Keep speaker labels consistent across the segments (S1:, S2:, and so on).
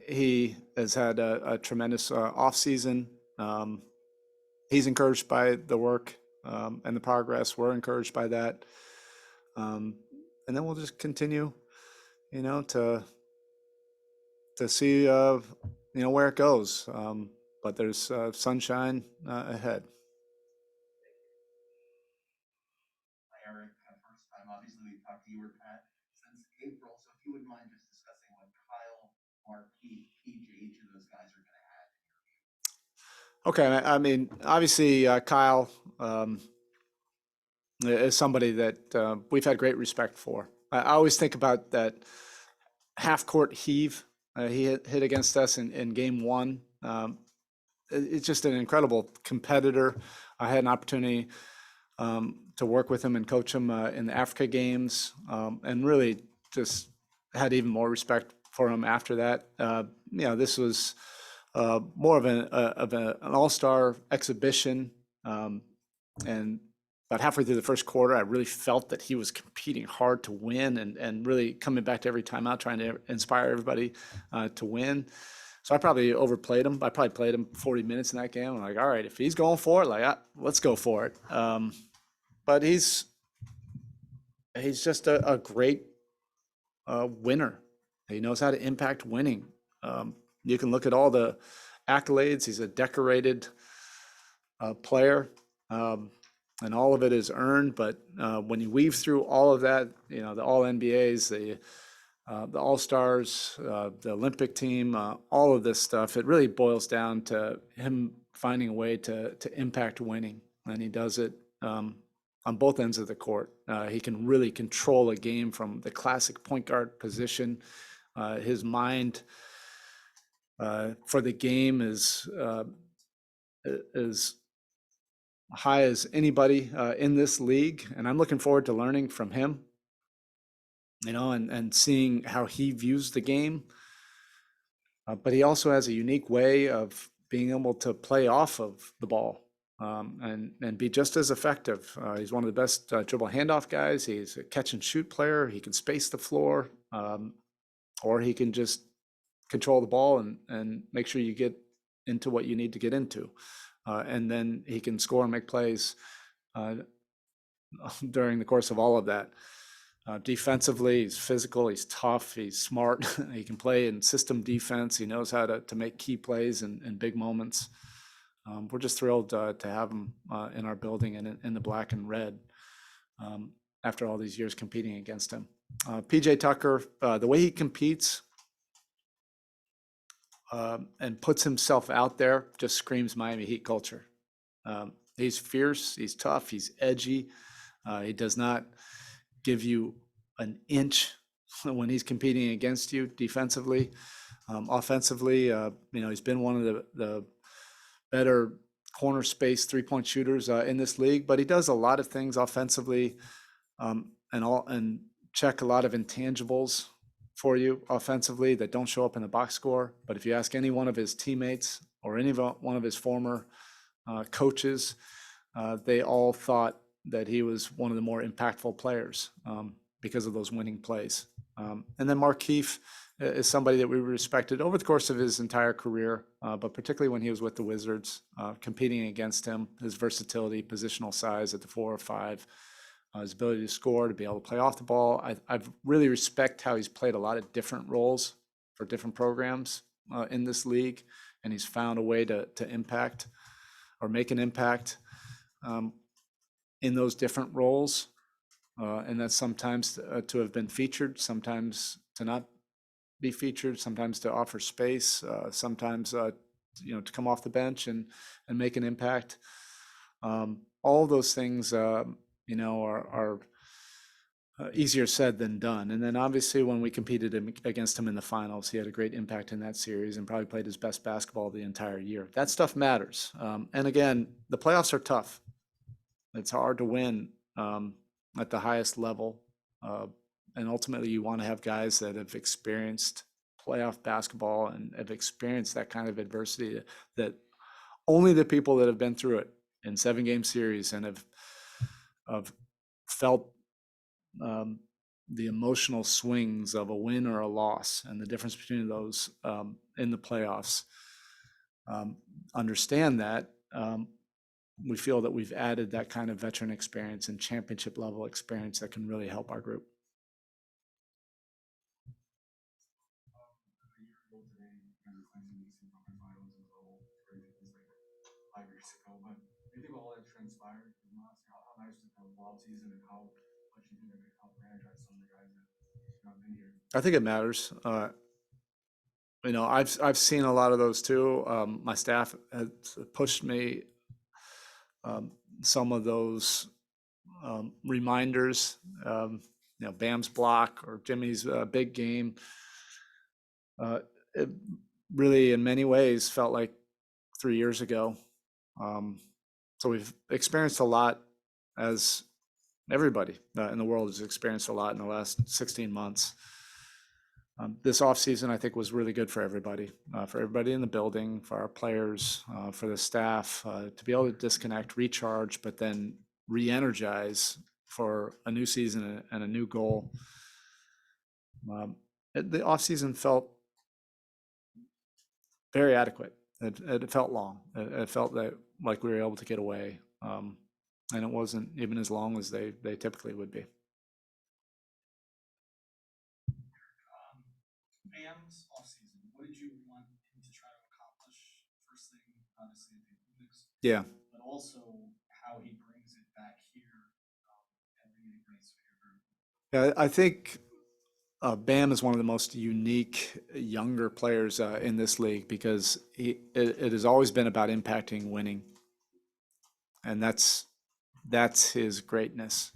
S1: He has had a tremendous offseason. He's encouraged by the work and the progress. We're encouraged by that. Um, and then we'll just continue, to see, where it goes. But there's sunshine ahead.
S2: Hi, Eric. First time, obviously, we've talked to you or Pat since April. So if you wouldn't mind just discussing what Kyle, Mark, Keith, PJ, each of those guys are going to add.
S1: Okay, I mean, obviously, Kyle is somebody that we've had great respect for. I always think about that half court heave he hit against us in game one. It's just an incredible competitor. I had an opportunity to work with him and coach him in the Africa games, and really just had even more respect for him after that. This was more of an all-star exhibition, and about halfway through the first quarter, I really felt that he was competing hard to win and really coming back to every timeout, trying to inspire everybody to win. So I probably overplayed him. I probably played him 40 minutes in that game. I'm like, all right, if he's going for it, let's go for it. But he's just a great winner. He knows how to impact winning. You can look at all the accolades. He's a decorated player, and all of it is earned. But when you weave through all of that, the All NBAs, the All Stars, the Olympic team, all of this stuff, it really boils down to him finding a way to impact winning, and he does it on both ends of the court. He can really control a game from the classic point guard position. His mind for the game is as high as anybody in this league, and I'm looking forward to learning from him. And seeing how he views the game. But he also has a unique way of being able to play off of the ball and be just as effective. He's one of the best dribble handoff guys. He's a catch and shoot player. He can space the floor, or he can just control the ball and make sure you get into what you need to get into. And then he can score and make plays during the course of all of that. Defensively, he's physical, he's tough, he's smart. He can play in system defense. He knows how to make key plays in big moments. We're just thrilled to have him in our building and in the black and red after all these years competing against him. PJ Tucker, the way he competes and puts himself out there just screams Miami Heat culture. He's fierce, he's tough, he's edgy. He does not give you an inch when he's competing against you defensively. Offensively, he's been one of the better corner space three-point shooters in this league, but he does a lot of things offensively and check a lot of intangibles for you offensively that don't show up in the box score. But if you ask any one of his teammates or any one of his former coaches, they all thought that he was one of the more impactful players because of those winning plays. And then Mark Keefe is somebody that we respected over the course of his entire career, but particularly when he was with the Wizards, competing against him, his versatility, positional size at the 4 or 5, his ability to score, to be able to play off the ball. I really respect how he's played a lot of different roles for different programs in this league, and he's found a way to impact or make an impact in those different roles. And that's sometimes to have been featured, sometimes to not be featured, sometimes to offer space, sometimes to come off the bench and make an impact. All those things, are easier said than done. And then obviously when we competed against him in the finals, he had a great impact in that series and probably played his best basketball the entire year. That stuff matters. And again, the playoffs are tough. It's hard to win at the highest level. And ultimately, you want to have guys that have experienced playoff basketball and have experienced that kind of adversity that only the people that have been through it in 7-game series and have felt the emotional swings of a win or a loss and the difference between those in the playoffs. Understand that. We feel that we've added that kind of veteran experience and championship level experience that can really help our group.
S2: A year ago today, you guys were playing in the Eastern Conference Finals as well. Crazy, it was like 5 years ago. But do you think all that transpired in the last year? How nice was the offseason and how much you think that could help energize some of the guys that have been here?
S1: I think it matters. I've seen a lot of those too. My staff has pushed me some of those reminders. Bam's block or Jimmy's big game. It really, in many ways, felt like 3 years ago. So we've experienced a lot, as everybody in the world has experienced a lot in the last 16 months. This offseason, I think, was really good for everybody in the building, for our players, for the staff, to be able to disconnect, recharge, but then re-energize for a new season and a new goal. The offseason felt very adequate. It felt long. It felt like we were able to get away. And it wasn't even as long as they typically would be.
S2: Bam's offseason, what did you want him to try to accomplish? First thing, obviously, at the Olympics,
S1: Yeah.
S2: but also how he brings it back here and re-integrates with your group.
S1: Yeah, I think Bam is one of the most unique younger players in this league because it has always been about impacting winning, and that's his greatness,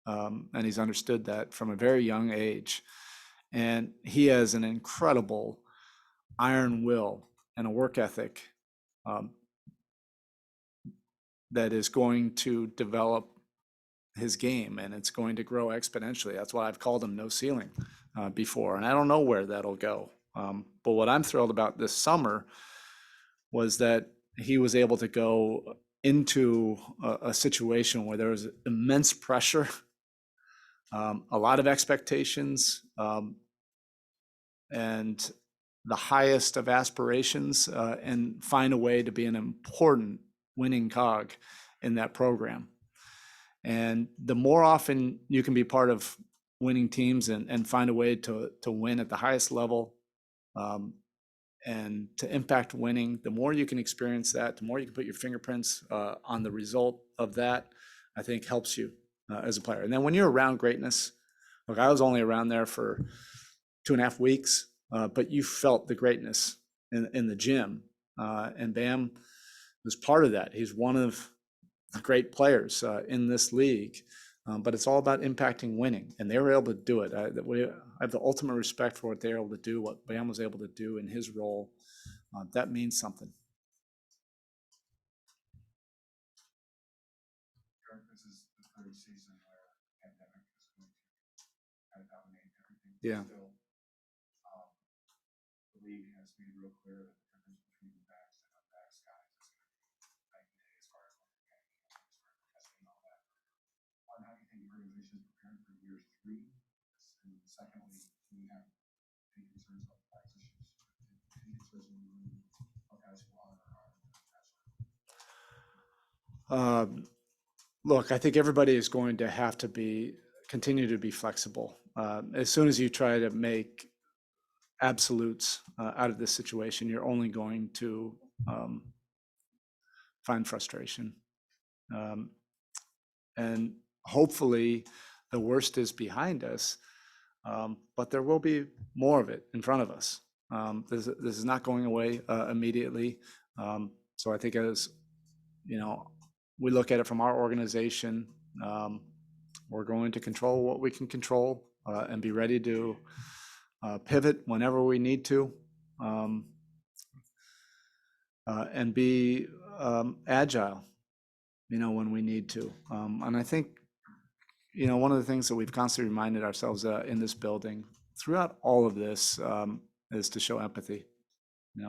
S1: and he's understood that from a very young age, and he has an incredible iron will and a work ethic that is going to develop his game, and it's going to grow exponentially. That's why I've called him no ceiling before, and I don't know where that'll go. But what I'm thrilled about this summer was that he was able to go into a situation where there was immense pressure, a lot of expectations, and the highest of aspirations, and find a way to be an important winning cog in that program. And the more often you can be part of winning teams and find a way to win at the highest level, and to impact winning, the more you can experience that, the more you can put your fingerprints on the result of that, I think helps you as a player. And then when you're around greatness, look, I was only around there for 2.5 weeks, but you felt the greatness in the gym. And Bam was part of that. He's one of the great players in this league, but it's all about impacting winning, and they were able to do it. I have the ultimate respect for what they were able to do, what Bam was able to do in his role. That means something.
S2: Eric, this is the third season where the pandemic is going to kind of dominate everything.
S1: Yeah.
S2: Still, the league has made real clear that the difference between the backs and unbacks guys is going to be night and day as far as what the game can, as far as testing and all that. One, how do you think the organization is prepared for year 3? And secondly, do you have any concerns about tax issues? Any concerns in the room about guys who are or aren't
S1: Look, I think everybody is going to have to continue to be flexible. As soon as you try to make absolutes out of this situation, you're only going to find frustration. And hopefully the worst is behind us, but there will be more of it in front of us. This is not going away immediately. So I think as we look at it from our organization, we're going to control what we can control and be ready to pivot whenever we need to, and be agile, when we need to. And I think, one of the things that we've constantly reminded ourselves in this building throughout all of this is to show empathy,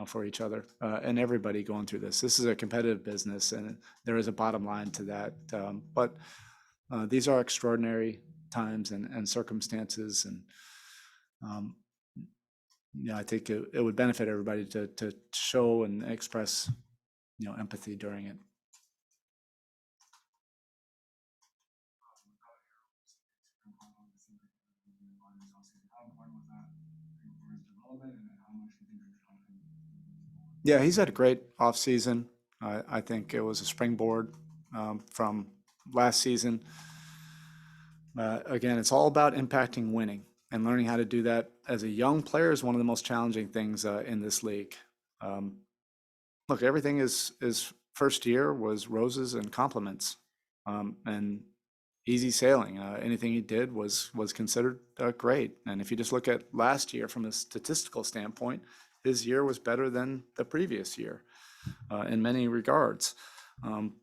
S1: for each other and everybody going through this. This is a competitive business, and there is a bottom line to that. But these are extraordinary times and circumstances. And I think it would benefit everybody to show and express empathy during it. Yeah, he's had a great offseason. I think it was a springboard from last season. Again, it's all about impacting winning, and learning how to do that as a young player is one of the most challenging things in this league. Look, everything is first year was roses and compliments, and easy sailing. Anything he did was considered great. And if you just look at last year from a statistical standpoint, his year was better than the previous year in many regards.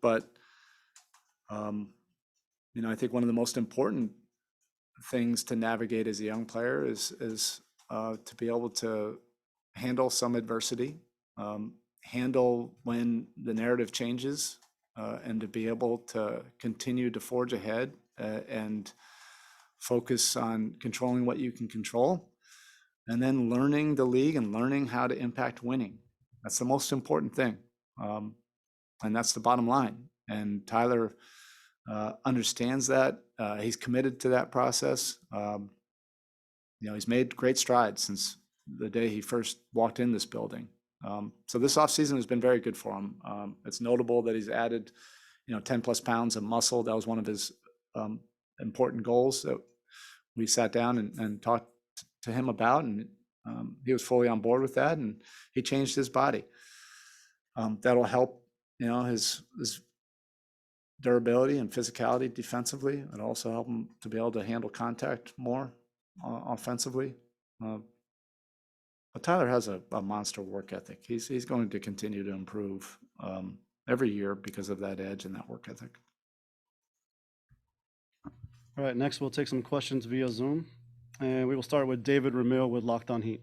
S1: But I think one of the most important things to navigate as a young player is to be able to handle some adversity, handle when the narrative changes, and to be able to continue to forge ahead and focus on controlling what you can control, and then learning the league and learning how to impact winning. That's the most important thing, and that's the bottom line. And Tyler understands that. He's committed to that process. He's made great strides since the day he first walked in this building. So this offseason has been very good for him. It's notable that he's added, 10 plus pounds of muscle. That was one of his important goals that we sat down and talked to him about, and he was fully on board with that, and he changed his body. That'll help, his durability and physicality defensively. It'll also help him to be able to handle contact more offensively. But Tyler has a monster work ethic. He's going to continue to improve every year because of that edge and that work ethic.
S3: All right, next we'll take some questions via Zoom, and we will start with David Ramil with Locked On Heat.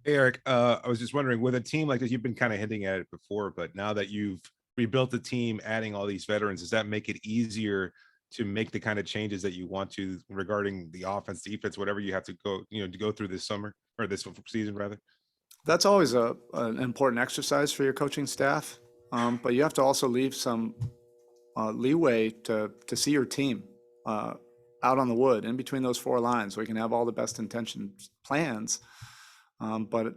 S4: Hey, Eric, I was just wondering, with a team like this, you've been kind of hinting at it before, but now that you've rebuilt the team, adding all these veterans, does that make it easier to make the kind of changes that you want to regarding the offense, defense, whatever you have to go through this summer or this season rather? That's
S1: always an important exercise for your coaching staff, but you have to also leave some leeway to see your team out on the wood in between those four lines. We can have all the best intentioned plans, but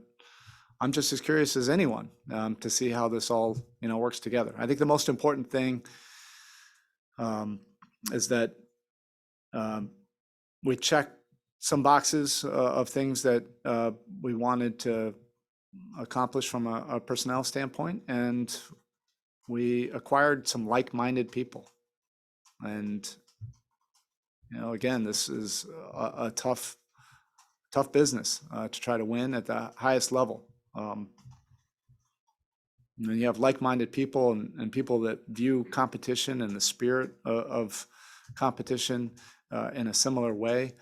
S1: I'm just as curious as anyone to see how this all works together. I think the most important thing is that we check some boxes of things that we wanted to accomplish from a personnel standpoint, and we acquired some like-minded people. And again, this is a tough business to try to win at the highest level. You have like-minded people and people that view competition and the spirit of competition in a similar way.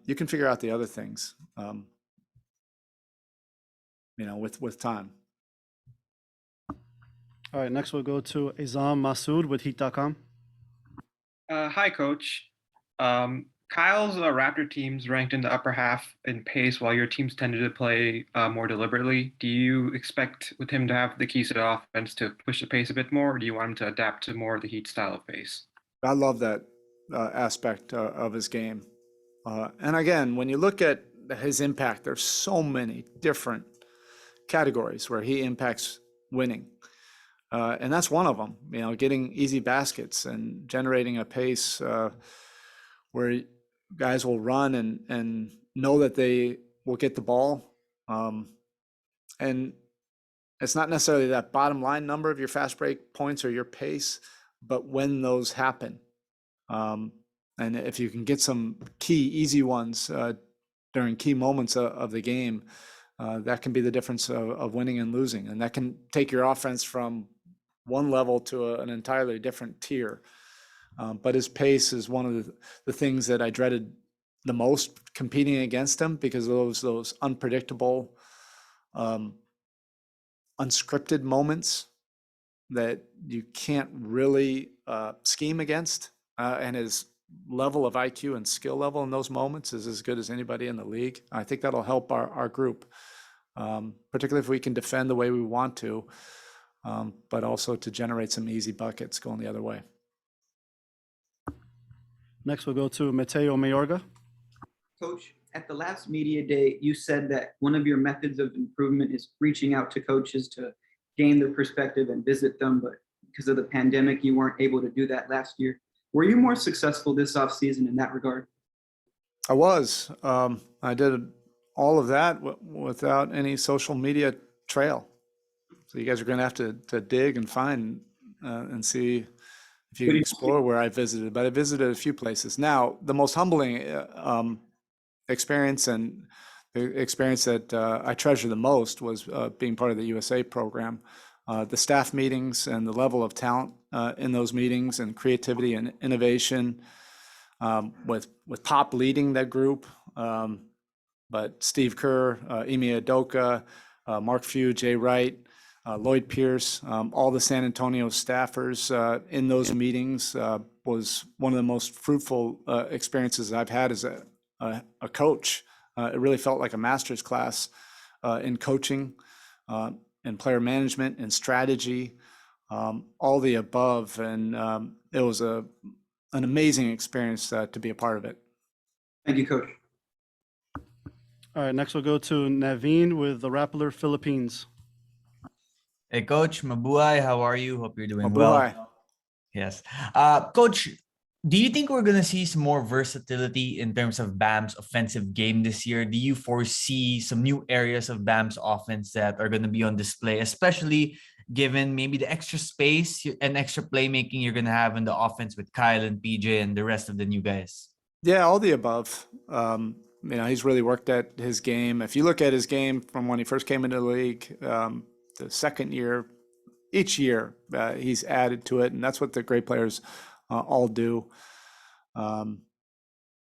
S1: You can figure out the other things, with time.
S3: All right, next we'll go to Azam Masood with Heat.com.
S5: Hi, Coach. Kyle's Raptor teams ranked in the upper half in pace, while your teams tended to play more deliberately. Do you expect with him to have the keys to the offense to push the pace a bit more, or do you want him to adapt to more of the Heat style of pace?
S1: I love that aspect of his game. And again, when you look at his impact, there's so many different categories where he impacts winning. And that's one of them, getting easy baskets and generating a pace where guys will run and know that they will get the ball. And it's not necessarily that bottom line number of your fast break points or your pace, but when those happen. And if you can get some key easy ones during key moments of the game, that can be the difference of winning and losing. And that can take your offense from one level to an entirely different tier. But his pace is one of the things that I dreaded the most competing against him, because of those unpredictable, unscripted moments that you can't really scheme against. and his level of IQ and skill level in those moments is as good as anybody in the league. I think that'll help our group, particularly if we can defend the way we want to, but also to generate some easy buckets going the other way.
S3: Next, we'll go to Mateo Mayorga.
S6: Coach, at the last media day, you said that one of your methods of improvement is reaching out to coaches to gain their perspective and visit them, but because of the pandemic, you weren't able to do that last year. Were you more successful this offseason in that regard?
S1: I was. I did all of that without any social media trail. So you guys are going to have to dig and find and see if you can explore where I visited. But I visited a few places. Now, the most humbling experience and the experience that I treasure the most was being part of the USA program. The staff meetings and the level of talent in those meetings and creativity and innovation, with Pop leading that group, but Steve Kerr, Emi Adoka, Mark Few, Jay Wright, Lloyd Pierce, all the San Antonio staffers in those meetings was one of the most fruitful experiences I've had as a coach. It really felt like a master's class in coaching, in player management, and strategy, all the above. And it was an amazing experience to be a part of it.
S6: Thank you, Coach.
S3: All right, next we'll go to Naveen with the Rappler Philippines.
S7: Hey, Coach, mabuhay. How are you? Hope you're doing
S1: Mabuhay.
S7: well. Yes. Coach, do you think we're going to see some more versatility in terms of Bam's offensive game this year? Do you foresee some new areas of Bam's offense that are going to be on display, especially given maybe the extra space and extra playmaking you're going to have in the offense with Kyle and PJ and the rest of the new guys?
S1: Yeah, all the above. He's really worked at his game. If you look at his game from when he first came into the league, the second year, each year he's added to it, and that's what the great players all do. And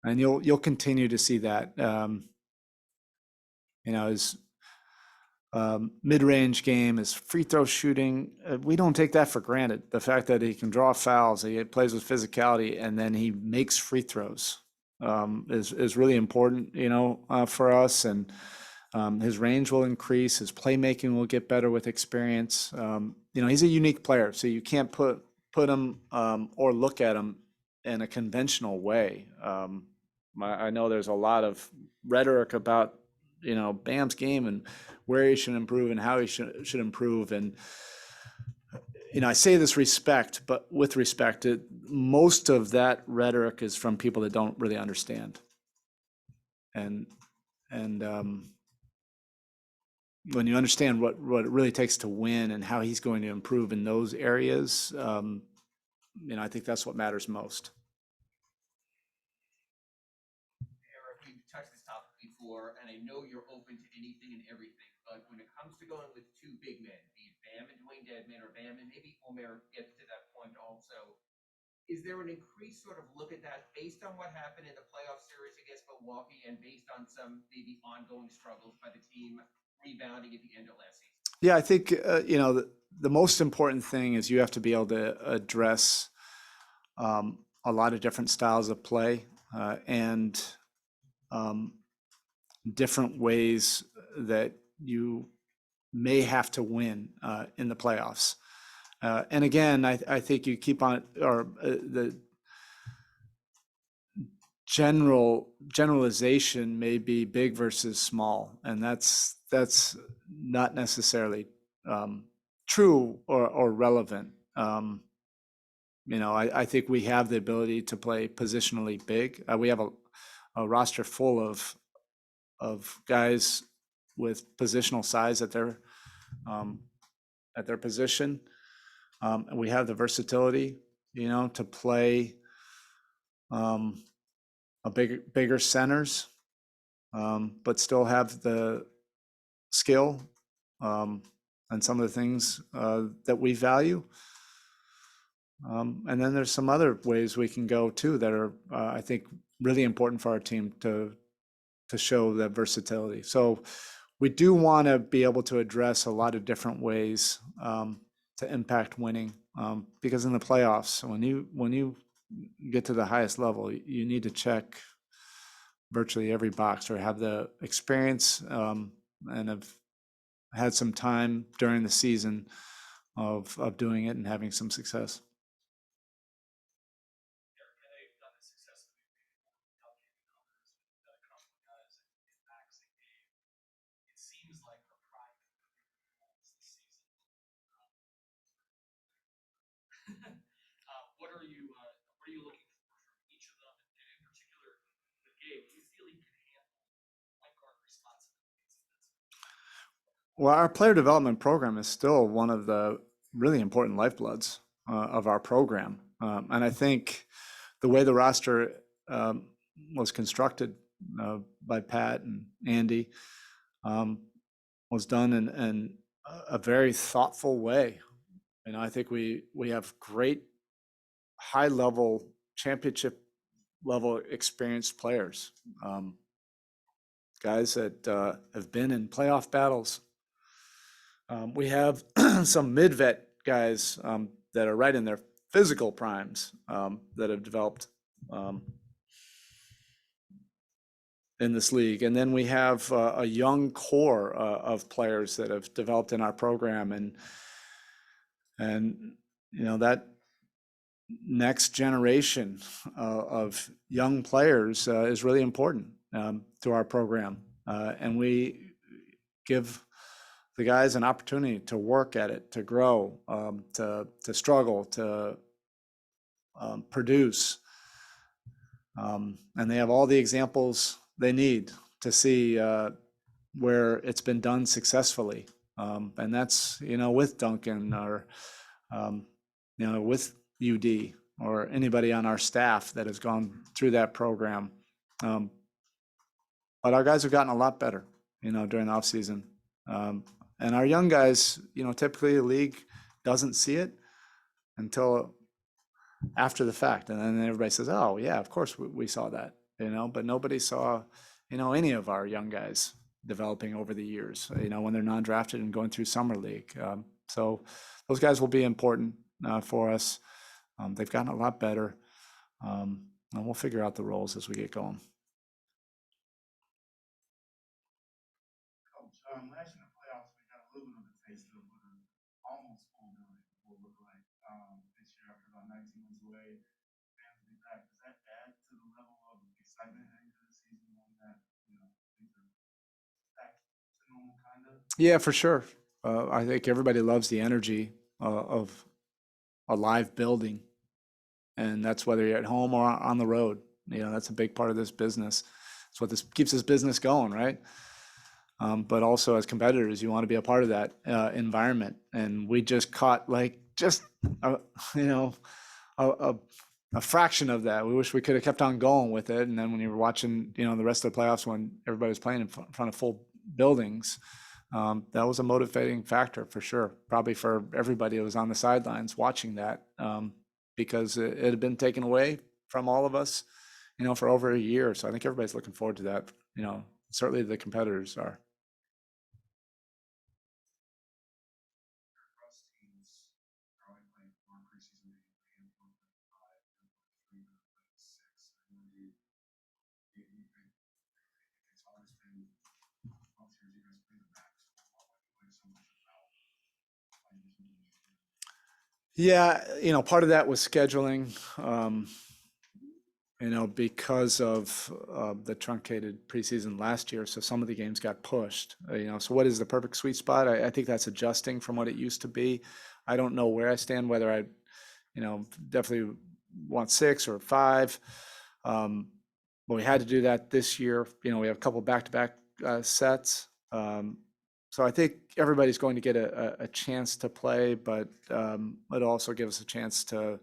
S1: you'll continue to see that. His mid-range game, his free throw shooting, we don't take that for granted. The fact that he can draw fouls, he plays with physicality, and then he makes free throws is really important, for us. And his range will increase, his playmaking will get better with experience. He's a unique player, so you can't put him or look at him in a conventional way. I know there's a lot of rhetoric about Bam's game and where he should improve and how he should improve. And I say this with respect, most of that rhetoric is from people that don't really understand. And when you understand what it really takes to win and how he's going to improve in those areas, I think that's what matters most.
S8: Eric, we've touched this topic before, and I know you're open to anything and everything, but when it comes to going with two big men, be it Bam and Dwayne Dedman, or Bam and maybe Omer gets to that point also, is there an increased sort of look at that based on what happened in the playoff series against Milwaukee and based on some maybe ongoing struggles by the team rebounding at the end of last season?
S1: Yeah, I think, the most important thing is you have to be able to address a lot of different styles of play and different ways that you may have to win in the playoffs. And again, I think you keep on, or the generalization may be big versus small, and that's not necessarily true or relevant. I think we have the ability to play positionally big. We have a roster full of guys with positional size at their position. And we have the versatility, to play bigger centers, but still have the skill and some of the things that we value. And then there's some other ways we can go too that are, I think, really important for our team to show that versatility. So we do want to be able to address a lot of different ways to impact winning, because in the playoffs, when you get to the highest level, you need to check virtually every box or have the experience and have had some time during the season of doing it and having some success.
S2: What are you looking for from each of them, and in particular, with Gabe, do you feel he can handle point guard responsibilities?
S1: Well, our player development program is still one of the really important lifebloods of our program. And I think the way the roster was constructed by Pat and Andy was done in a very thoughtful way. And I think we have great high level championship level experienced players, guys that have been in playoff battles. We have some mid-vet guys that are right in their physical primes that have developed in this league. And then we have a young core of players that have developed in our program. And you know, that next generation of young players is really important to our program. And we give the guys an opportunity to work at it, to grow, to struggle, to produce. And they have all the examples they need to see where it's been done successfully. And that's, you know, with Duncan or, you know, with UD or anybody on our staff that has gone through that program. But our guys have gotten a lot better, you know, during the offseason. And our young guys, you know, typically the league doesn't see it until after the fact. And then everybody says, oh, yeah, of course we saw that, you know, but nobody saw, you know, any of our young guys developing over the years, you know, when they're non-drafted and going through summer league. So those guys will be important for us. They've gotten a lot better. And we'll figure out the roles as we get going.
S2: Coach, last year in the playoffs, we got a little bit of a taste of what an almost full building will look like this year after about 19 months away. Fans will be back. Does that add to the level of excitement heading into the season, knowing that, you know, things are back to normal, kind of?
S1: Yeah, for sure. I think everybody loves the energy of a live building, and that's whether you're at home or on the road. You know, that's a big part of this business. It's what this keeps this business going, right? But also as competitors, you want to be a part of that environment. And we just caught like just you know a fraction of that. We wish we could have kept on going with it. And then when you were watching, you know, the rest of the playoffs when everybody was playing in front of full buildings, that was a motivating factor for sure. Probably for everybody who was on the sidelines watching that, because it had been taken away from all of us, you know, for over a year. So I think everybody's looking forward to that. You know, certainly the competitors are.
S2: Across teams, are only playing 4 preseason games, a handful of 5, a handful of 3, a handful of 6. I know it's always been most years you guys play the backs. Why do you play so much about playing this new?
S1: Yeah, you know, part of that was scheduling, you know, because of the truncated preseason last year. So some of the games got pushed, you know. So what is the perfect sweet spot? I think that's adjusting from what it used to be. I don't know where I stand, whether I, you know, definitely want 6 or 5. But we had to do that this year. You know, we have a couple back-to-back sets. So I think everybody's going to get a chance to play, but it also gives us a chance to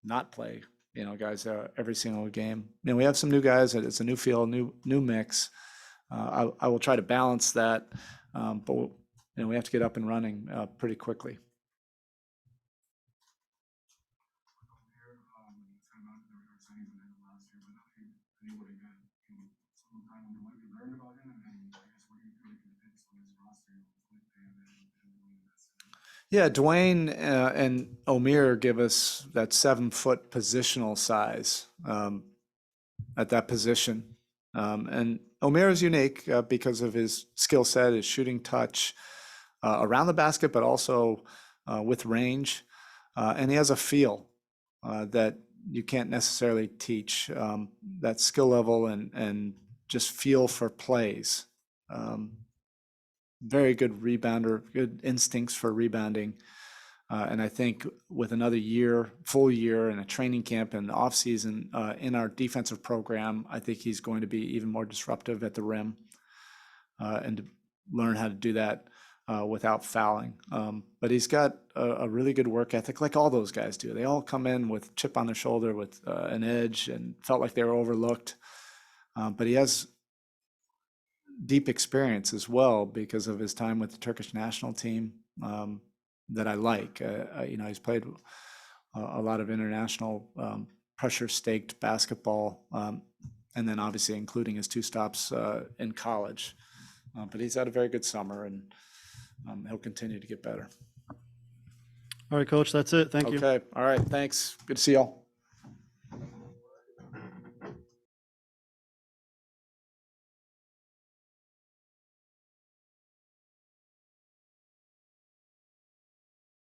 S1: not play, you know, guys every single game. You know, we have some new guys. It's a new field, new mix. I will try to balance that, but you know, we have to get up and running pretty quickly. Yeah, Dwayne and Omer give us that 7-foot positional size at that position. And Omer is unique because of his skill set, his shooting touch around the basket, but also with range. And he has a feel that you can't necessarily teach, that skill level and just feel for plays. Very good rebounder, good instincts for rebounding. And I think with another year, full year and a training camp and offseason in our defensive program, I think he's going to be even more disruptive at the rim and to learn how to do that without fouling. But he's got a really good work ethic, like all those guys do. They all come in with chip on their shoulder, with an edge, and felt like they were overlooked. But he has deep experience as well because of his time with the Turkish national team that I like. He's played a lot of international pressure staked basketball, and then obviously including his 2 stops in college. But he's had a very good summer, and he'll continue to get better.
S3: All right, Coach, that's it. Thank you.
S1: Okay, all right, thanks. Good to see y'all.